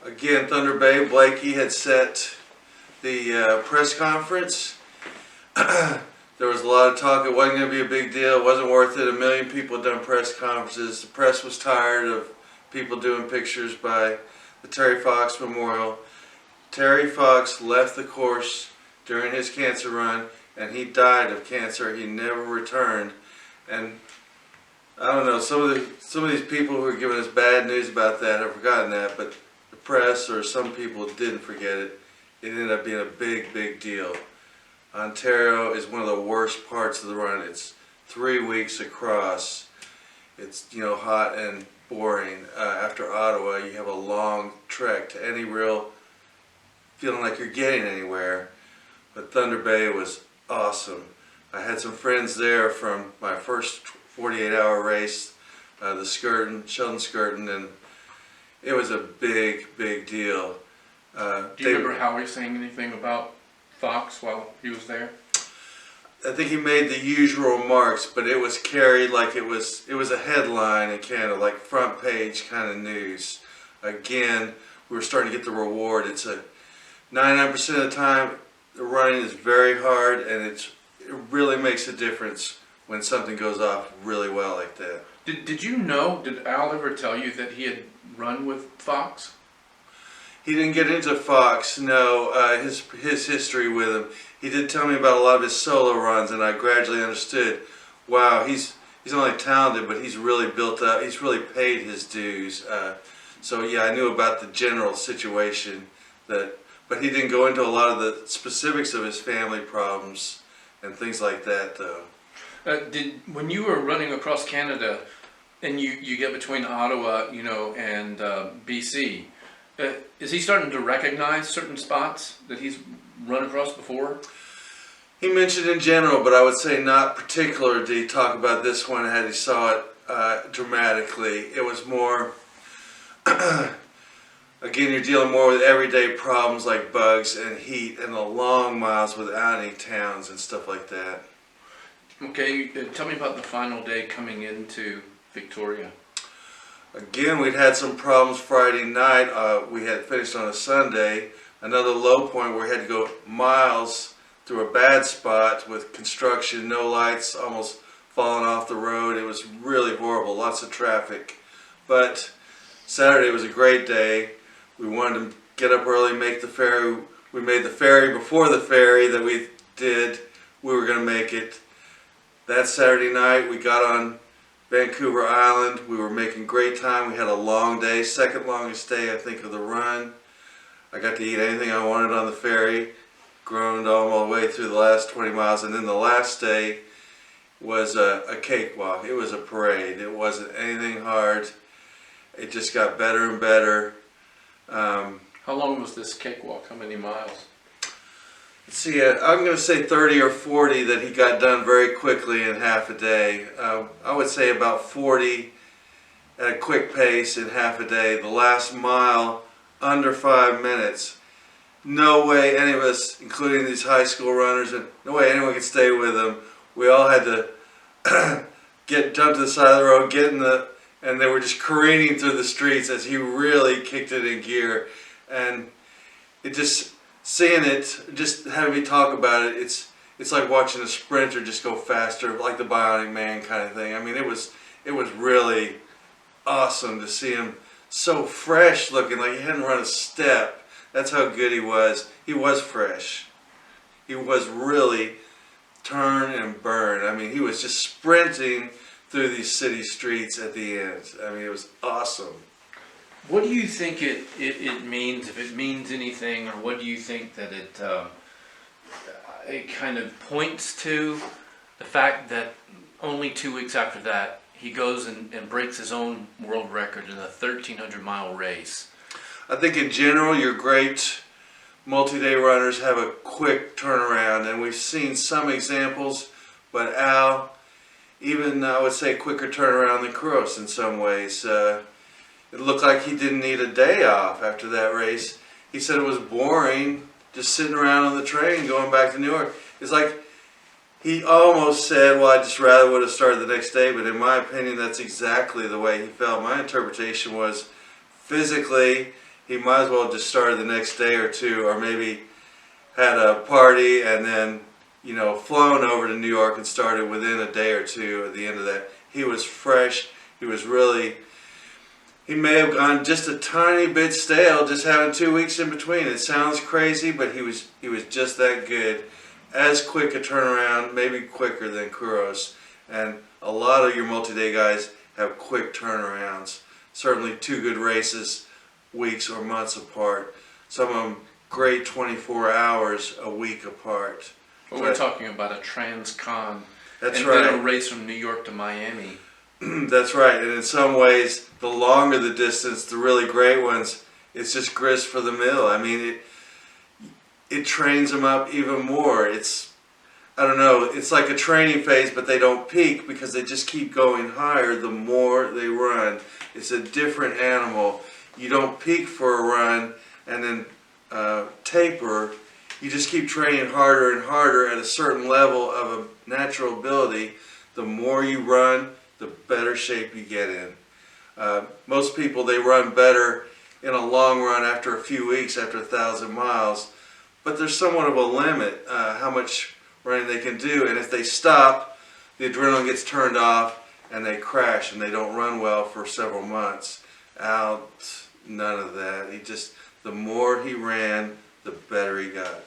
Again, Thunder Bay, Blakey had set the press conference. There was a lot of talk. It wasn't going to be a big deal. It wasn't worth it. 1 million people had done press conferences. The press was tired of people doing pictures by the Terry Fox Memorial. Terry Fox left the course during his cancer run, and he died of cancer. He never returned. And I don't know, some of these people who are giving us bad news about that have forgotten that, but the press or some people didn't forget it. It ended up being a big, big deal. Ontario is one of the worst parts of the run. It's 3 weeks across. It's, you know, hot and boring. After Ottawa, you have a long trek to any real feeling like you're getting anywhere. But Thunder Bay was awesome. I had some friends there from my first 48-hour race, the Sheldon Skirton, and it was a big, big deal. Do you remember Howie saying anything about Fox while he was there? I think he made the usual remarks, but it was carried like it was a headline in Canada, like front page kind of news. Again, we were starting to get the reward. It's 99% of the time, the running is very hard, and it really makes a difference when something goes off really well like that. Did you know, did Al ever tell you that he had run with Fox? He didn't get into Fox, no. His history with him. He did tell me about a lot of his solo runs, and I gradually understood, wow, he's not only talented, but he's really built up. He's really paid his dues. So yeah, I knew about the general situation, but he didn't go into a lot of the specifics of his family problems and things like that, though. When you were running across Canada, and you get between Ottawa, you know, and BC, is he starting to recognize certain spots that he's run across before? He mentioned in general, but I would say not particular did he talk about this one had he saw it dramatically. It was more, again, you're dealing more with everyday problems like bugs and heat and the long miles without any towns and stuff like that. Okay, tell me about the final day coming into Victoria. Again, we'd had some problems Friday night. We had finished on a Sunday. Another low point where we had to go miles through a bad spot with construction, no lights, almost falling off the road. It was really horrible, lots of traffic. But Saturday was a great day. We wanted to get up early, make the ferry. We made the ferry before the ferry that we did. We were going to make it. That Saturday night, we got on Vancouver Island. We were making great time. We had a long day, second longest day, I think, of the run. I got to eat anything I wanted on the ferry, groaned all the way through the last 20 miles, and then the last day was a cakewalk. It was a parade. It wasn't anything hard. It just got better and better. How long was this cakewalk? How many miles? Let's see, I'm going to say 30 or 40 that he got done very quickly in half a day. I would say about 40 at a quick pace in half a day. The last mile, under 5 minutes. No way any of us, including these high school runners, and no way anyone could stay with him. We all had to jump to the side of the road, and they were just careening through the streets as he really kicked it in gear. And it just, seeing it, just having me talk about it, it's like watching a sprinter just go faster, like the Bionic Man kind of thing. I mean, it was really awesome to see him so fresh looking, like he hadn't run a step. That's how good he was. He was fresh. He was really turn and burn. I mean, he was just sprinting through these city streets at the end. I mean, it was awesome. What do you think it means, if it means anything, or what do you think that it kind of points to? The fact that only 2 weeks after that, he goes and breaks his own world record in a 1,300-mile race. I think in general, your great multi-day runners have a quick turnaround, and we've seen some examples, but Al, even I would say quicker turnaround than Kuros in some ways. It looked like he didn't need a day off after that race. He said it was boring just sitting around on the train going back to New York. It's like he almost said, well, I just rather would have started the next day, but in my opinion, that's exactly the way he felt. My interpretation was physically he might as well just started the next day or two, or maybe had a party and then, you know, flown over to New York and started within a day or two at the end of that. He was fresh. He was really, he may have gone just a tiny bit stale just having 2 weeks in between. It sounds crazy, but he was just that good. As quick a turnaround, maybe quicker than Kuros. And a lot of your multi-day guys have quick turnarounds. Certainly 2 good races, weeks or months apart. Some of them great 24 hours a week apart. Well, we're talking about a trans-con. That's and right. then a race from New York to Miami. That's right. And in some ways, the longer the distance, the really great ones, it's just grist for the mill. I mean, it trains them up even more. It's, I don't know, it's like a training phase, but they don't peak because they just keep going higher the more they run. It's a different animal. You don't peak for a run and then taper. You just keep training harder and harder at a certain level of a natural ability. The more you run, the better shape you get in. Most people, they run better in a long run after a few weeks, after 1,000 miles, but there's somewhat of a limit how much running they can do, and if they stop, the adrenaline gets turned off and they crash and they don't run well for several months. None of that. The more he ran, the better he got.